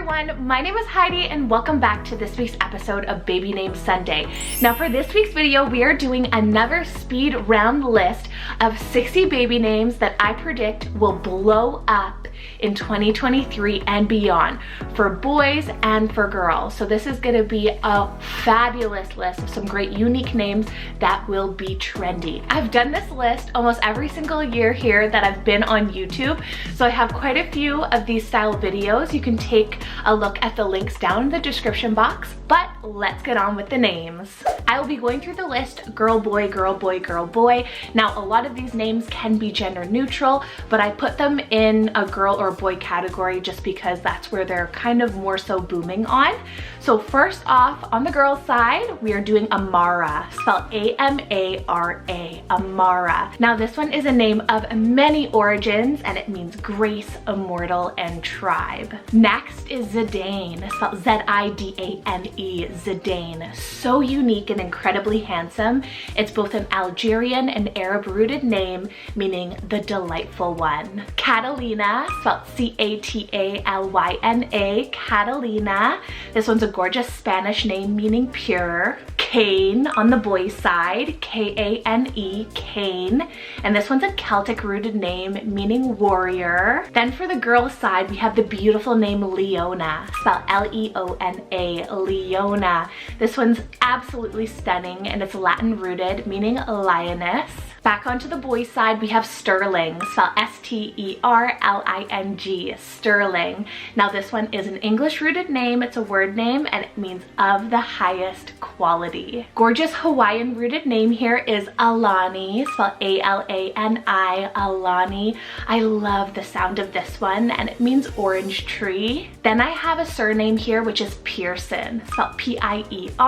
everyone, my name is Heidi and welcome back to this week's episode of Baby Name Sunday. Now for this week's video, we are doing another speed round list of 60 baby names that I predict will blow up in 2023 and beyond for boys and for girls. So this is going to be a fabulous list of some great unique names that will be trendy. I've done this list almost every single year here that I've been on YouTube, so I have quite a few of these style videos. You can take a look at the links down in the description box, but let's get on with the names. I will be going through the list girl, boy, girl, boy, girl, boy. Now a lot of these names can be gender neutral, but I put them in a girl or boy category just because that's where they're kind of more so booming on. So first off, on the girls side, we are doing Amara, spelled A-M-A-R-A, Amara. Now this one is a name of many origins and it means grace, immortal, and tribe. Next is Zidane, spelled Z-I-D-A-N-E, Zidane. So unique and incredibly handsome. It's both an Algerian and Arab rooted name, meaning the delightful one. Catalina, spelled C-A-T-A-L-Y-N-A, Catalina. This one's a gorgeous Spanish name meaning pure. Kane on the boys side, K-A-N-E, Kane. And this one's a Celtic rooted name meaning warrior. Then for the girls side, we have the beautiful name Leona, spelled L-E-O-N-A, Leona. This one's absolutely stunning and it's Latin rooted meaning lioness. Back onto the boys side, we have Sterling, spelled S-T-E-R-L-I-N-G, Sterling. Now this one is an English rooted name, it's a word name, and it means of the highest quality. Gorgeous Hawaiian rooted name here is Alani, spelled A-L-A-N-I, Alani. I love the sound of this one, and it means orange tree. Then I have a surname here, which is Pearson, spelled P-I-E-R-S-O-N,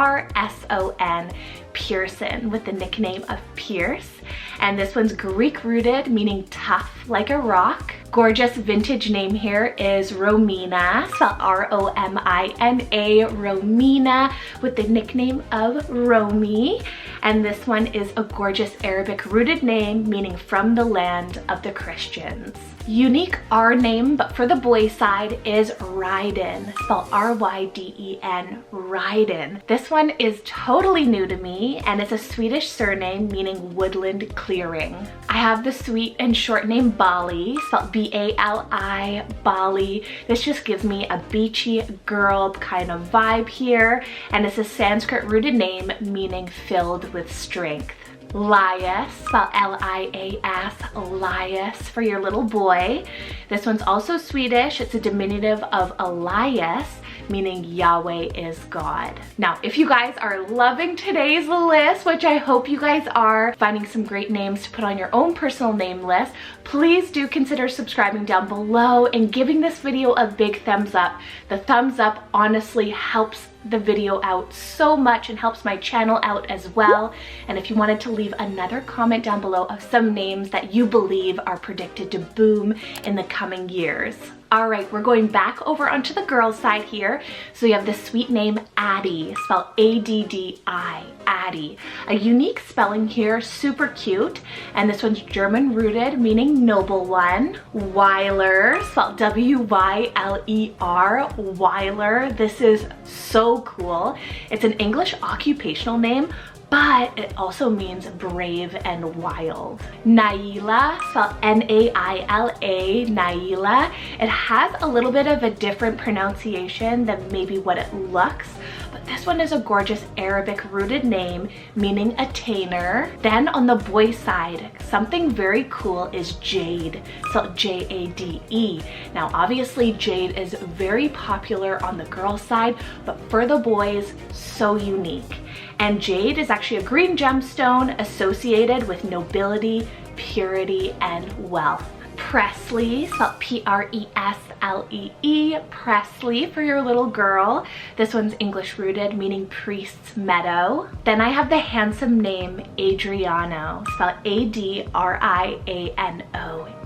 Pearson, with the nickname of Pierce. And this one's Greek rooted, meaning tough like a rock. Gorgeous vintage name here is Romina, spelled R-O-M-I-N-A, Romina, with the nickname of Romy. And this one is a gorgeous Arabic rooted name, meaning from the land of the Christians. Unique R name, but for the boy side, is Ryden, spelled R-Y-D-E-N, Ryden. This one is totally new to me, and it's a Swedish surname meaning woodland clearing. I have the sweet and short name Bali, spelled B-A-L-I, Bali. This just gives me a beachy girl kind of vibe here, and it's a Sanskrit rooted name meaning filled with strength. Lias, spelled L-I-A-S, Lias, for your little boy. This one's also Swedish. It's a diminutive of Elias, meaning Yahweh is God. Now, if you guys are loving today's list, which I hope you guys are, finding some great names to put on your own personal name list, please do consider subscribing down below and giving this video a big thumbs up. The thumbs up honestly helps the video out so much and helps my channel out as well. And if you wanted to leave another comment down below of some names that you believe are predicted to boom in the coming years. All right, we're going back over onto the girls side here. So you have this sweet name Addie, spelled A-D-D-I, Addie. A unique spelling here, super cute. And this one's German rooted, meaning noble one. Weiler, spelled W-Y-L-E-R, Weiler. This is so cool. It's an English occupational name, but it also means brave and wild. Naila, spelled N-A-I-L-A, Naila. It has a little bit of a different pronunciation than maybe what it looks, but this one is a gorgeous Arabic rooted name meaning attainer. Then on the boy side, something very cool is Jade, spelled J-A-D-E. Now obviously Jade is very popular on the girl side, but for the boys, so unique. And jade is actually a green gemstone associated with nobility, purity, and wealth. Presley, spelled P-R-E-S-L-E-E, Presley for your little girl. This one's English rooted, meaning priest's meadow. Then I have the handsome name Adriano, spelled A-D-R-I-A-N-O,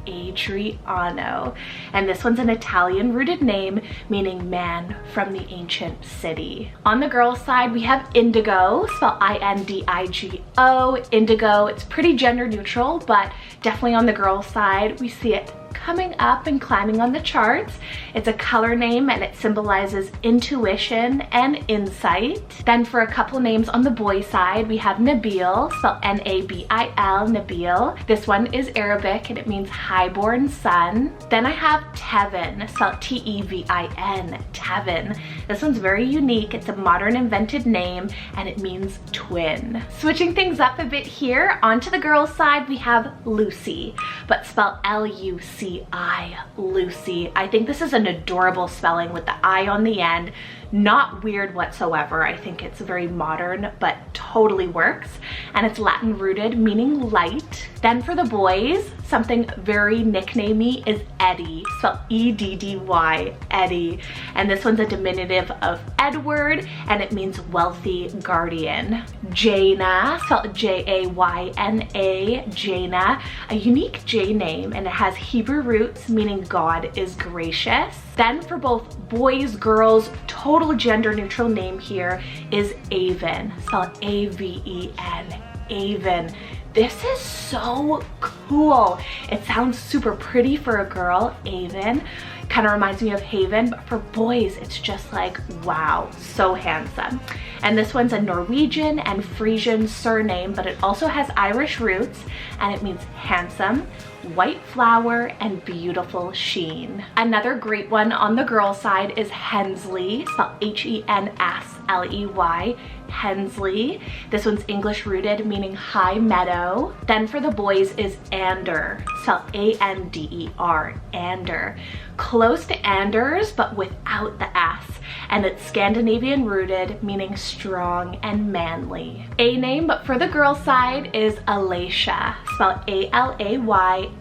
Adriano. And this one's an Italian rooted name meaning man from the ancient city. On the girls side, we have Indigo, spelled I-N-D-I-G-O, Indigo. It's pretty gender neutral, but definitely on the girls side, we see it coming up and climbing on the charts. It's a color name and it symbolizes intuition and insight. Then for a couple names on the boy side, we have Nabil, spelled N-A-B-I-L, Nabil. This one is Arabic and it means highborn son. Then I have Tevin, spelled T-E-V-I-N, Tevin. This one's very unique. It's a modern invented name and it means twin. Switching things up a bit here, onto the girls side we have Lucy, but spelled L-U-C-I, Lucy. I think this is an adorable spelling with the I on the end. Not weird whatsoever. I think it's very modern, but totally works. And it's Latin rooted, meaning light. Then for the boys, something very nicknamey is Eddie, spelled E-D-D-Y, Eddie. And this one's a diminutive of Edward, and it means wealthy guardian. Jaina, spelled J-A-Y-N-A, Jaina, a unique J name, and it has Hebrew roots, meaning God is gracious. Then for both boys, girls, total gender neutral name here is Avon, spelled A-V-E-N, Avon. This is so cool. It sounds super pretty for a girl, Avon. Kind of reminds me of Haven, but for boys, it's just like, wow, so handsome. And this one's a Norwegian and Frisian surname, but it also has Irish roots, and it means handsome, white flower, and beautiful sheen. Another great one on the girl side is Hensley, spelled H-E-N-S-L-E-Y, Hensley. This one's English rooted, meaning high meadow. Then for the boys is Ander, spelled A-N-D-E-R, Ander. Close to Anders, but without the S. And it's Scandinavian rooted, meaning strong and manly. A name, but for the girl side is Alacia, spelled A-L-A-Y-S-I-A,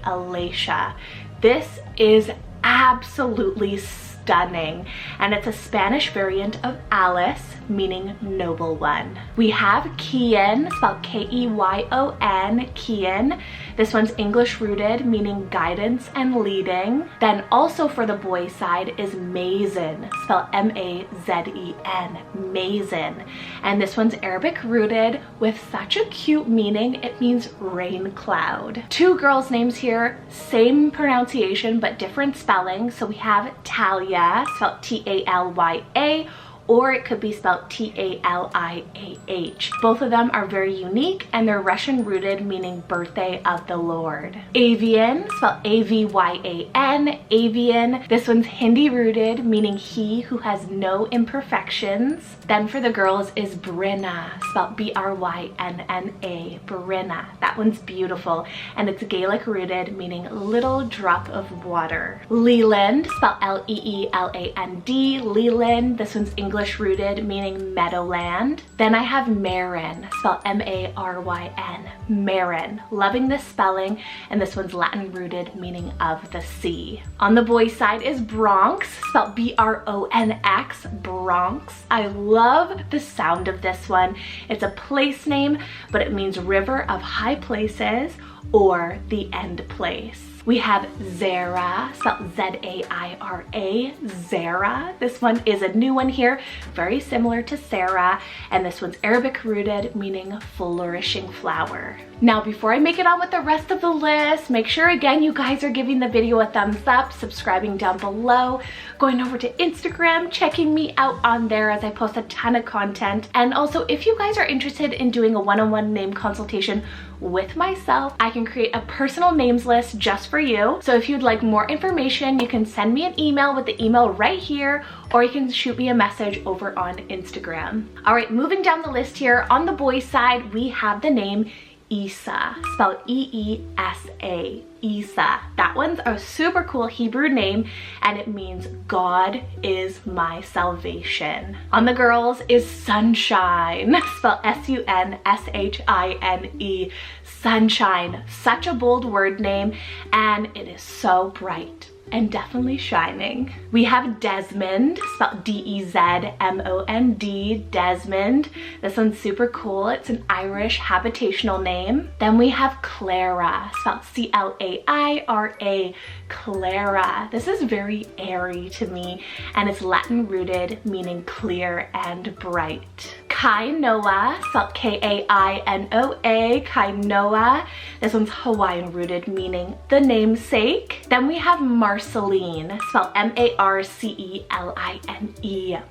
Alacia. This is absolutely stunning, and it's a Spanish variant of Alice, meaning noble one. We have Kian, spelled K-E-Y-O-N, Kian. This one's English rooted, meaning guidance and leading. Then also for the boy side is Mazen, spelled M-A-Z-E-N, Mazen. And this one's Arabic rooted with such a cute meaning. It means rain cloud. Two girls' names here, same pronunciation but different spelling. So we have Talia, spelled T-A-L-Y-A, or it could be spelled T-A-L-I-A-H. Both of them are very unique and they're Russian rooted, meaning birthday of the Lord. Avian, spelled A-V-Y-A-N, Avian. This one's Hindi rooted, meaning he who has no imperfections. Then for the girls is Bryna, spelled B-R-Y-N-N-A, Bryna. That one's beautiful, and it's Gaelic rooted, meaning little drop of water. Leland, spelled L-E-E-L-A-N-D, Leland. This one's English rooted, meaning meadowland. Then I have Marin, spelled M-A-R-Y-N, Marin. Loving this spelling, and this one's Latin rooted, meaning of the sea. On the boy side is Bronx, spelled B-R-O-N-X, Bronx. I love the sound of this one. It's a place name, but it means river of high places or the end place. We have Zara, spelled Z-A-I-R-A, Zara. This one is a new one here, very similar to Sarah, and this one's Arabic rooted, meaning flourishing flower. Now, before I make it on with the rest of the list, make sure again you guys are giving the video a thumbs up, subscribing down below, going over to Instagram, checking me out on there as I post a ton of content. And also, if you guys are interested in doing a one-on-one name consultation with myself, I can create a personal names list just for you. So if you'd like more information, you can send me an email with the email right here, or you can shoot me a message over on Instagram. All right, moving down the list here, on the boys' side, we have the name Isa, spelled E-E-S-A, Isa. That one's a super cool Hebrew name, and it means God is my salvation. On the girls is Sunshine, spelled S-U-N-S-H-I-N-E, Sunshine. Such a bold word name, and it is so bright. and definitely shining. We have Desmond, spelled D-E-Z-M-O-N-D, Desmond. This one's super cool. It's an Irish habitational name. Then we have Clara, spelled C-L-A-I-R-A, Clara. This is very airy to me, and it's Latin rooted, meaning clear and bright. Kainoa, spelled K-A-I-N-O-A, Kainoa. This one's Hawaiian rooted, meaning the namesake. Then we have Marceline, spelled M-A-R-C-E-L-I-N-E,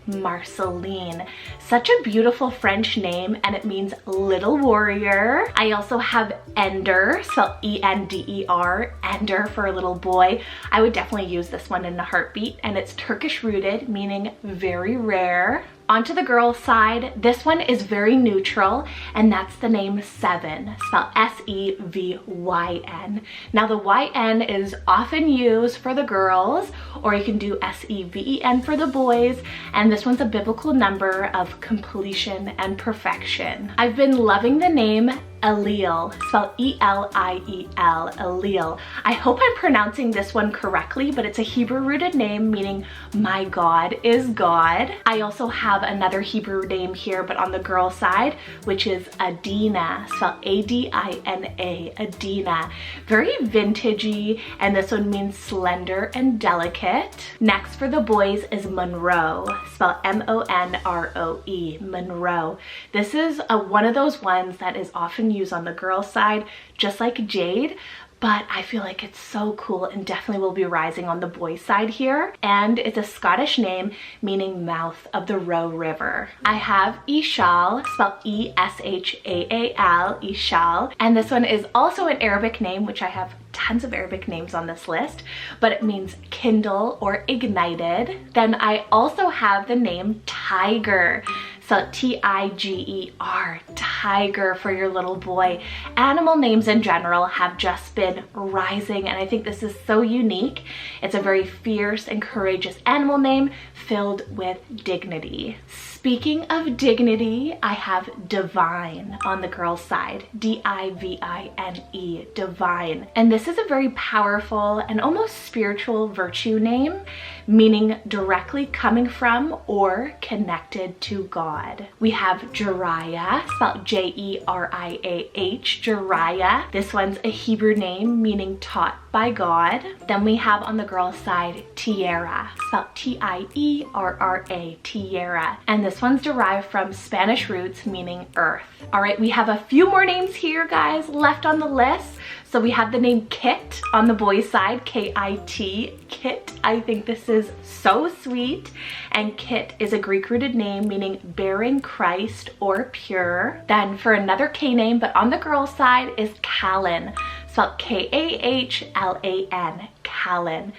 Marceline. Such a beautiful French name, and it means little warrior. I also have Ender, spelled E-N-D-E-R, Ender for a little boy. I would definitely use this one in a heartbeat, and it's Turkish rooted, meaning very rare. Onto the girl side, this one is very neutral, and that's the name Seven, spelled S-E-V-Y-N. Now the Y-N is often used for the girls, or you can do S-E-V-E-N for the boys, and this one's a biblical number of completion and perfection. I've been loving the name Eliel, spelled E-L-I-E-L, Eliel. I hope I'm pronouncing this one correctly, but it's a Hebrew rooted name meaning my God is God. I also have another Hebrew name here, but on the girl side, which is Adina, spelled A-D-I-N-A, Adina. Very vintagey, and this one means slender and delicate. Next for the boys is Monroe, spelled M-O-N-R-O-E, Monroe. This is one of those ones that is often used on the girl side, just like Jade, but I feel like it's so cool and definitely will be rising on the boys side here. And it's a Scottish name meaning mouth of the Roe River. I have Ishal, spelled E-S-H-A-A-L, Ishal, and this one is also an Arabic name, which I have tons of Arabic names on this list, but it means kindle or ignited. Then I also have the name Tiger, so T-I-G-E-R, Tiger for your little boy. Animal names in general have just been rising, and I think this is so unique. It's a very fierce and courageous animal name filled with dignity. Speaking of dignity, I have Divine on the girl's side, D-I-V-I-N-E, Divine. And this is a very powerful and almost spiritual virtue name, meaning directly coming from or connected to God. We have Jeriah, spelled J-E-R-I-A-H, Jeriah. This one's a Hebrew name meaning taught by God. Then we have on the girl's side Tierra, spelled T-I-E-R-R-A, Tierra. And this one's derived from Spanish roots meaning earth. All right, we have a few more names here, guys, left on the list. So we have the name Kit on the boys' side, K-I-T, Kit. I think this is so sweet. And Kit is a Greek-rooted name meaning bearing Christ or pure. Then for another K name, but on the girl's side, is Callan, spelled K-A-H-L-A-N, Callan.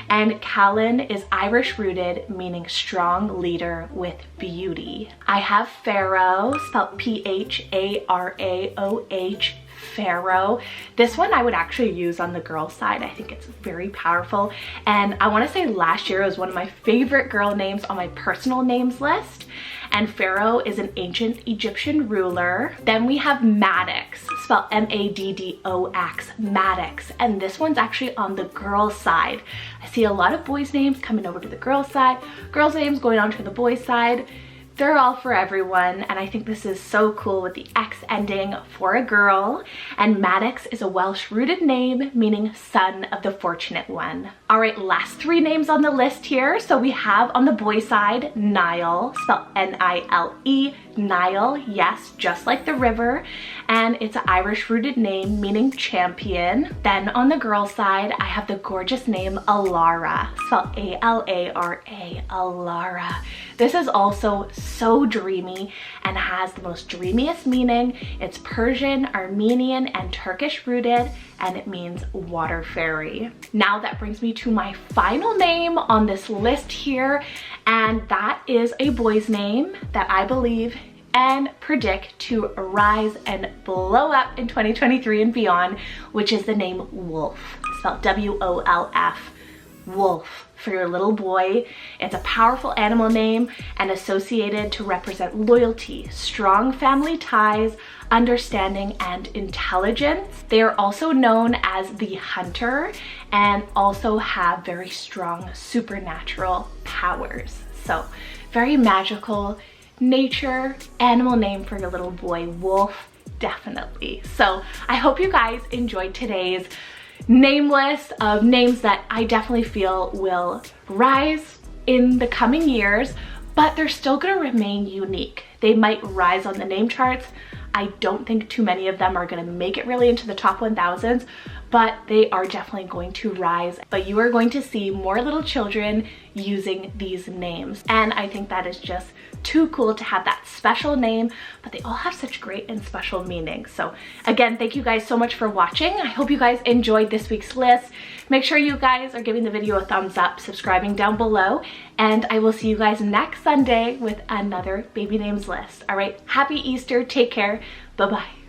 And Callan is Irish rooted, meaning strong leader with beauty. I have Pharaoh, spelled P-H-A-R-A-O-H, Pharaoh. This one I would actually use on the girl side. I think it's very powerful. And I want to say last year it was one of my favorite girl names on my personal names list. And Pharaoh is an ancient Egyptian ruler. Then we have Maddox, spelled M-A-D-D-O-X, Maddox. And this one's actually on the girl's side. I see a lot of boys' names coming over to the girl's side, girls' names going on to the boys' side. They're all for everyone, and I think this is so cool with the X ending for a girl. And Maddox is a Welsh rooted name meaning son of the fortunate one. All right, last three names on the list here. So we have on the boy side Nile, spelled N-I-L-E, Nile, yes, just like the river, and it's an Irish rooted name meaning champion. Then on the girl side, I have the gorgeous name Alara, spelled A-L-A-R-A, Alara. This is also so dreamy and has the most dreamiest meaning. It's Persian, Armenian, and Turkish rooted, and it means water fairy. Now that brings me to my final name on this list here, and that is a boy's name that I believe and predict to rise and blow up in 2023 and beyond, which is the name Wolf, spelled W-O-L-F, Wolf. for your little boy. It's a powerful animal name and associated to represent loyalty, strong family ties, understanding, and intelligence. They are also known as the hunter and also have very strong supernatural powers. So very magical nature animal name for your little boy, wolf, definitely. So I hope you guys enjoyed today's name list of names that I definitely feel will rise in the coming years, but they're still gonna remain unique. They might rise on the name charts. I don't think too many of them are gonna make it really into the top 1000s, but they are definitely going to rise. But you are going to see more little children using these names. And I think that is just too cool to have that special name, but they all have such great and special meanings. So again, thank you guys so much for watching. I hope you guys enjoyed this week's list. Make sure you guys are giving the video a thumbs up, subscribing down below, and I will see you guys next Sunday with another baby names list. All right, happy Easter, take care, bye-bye.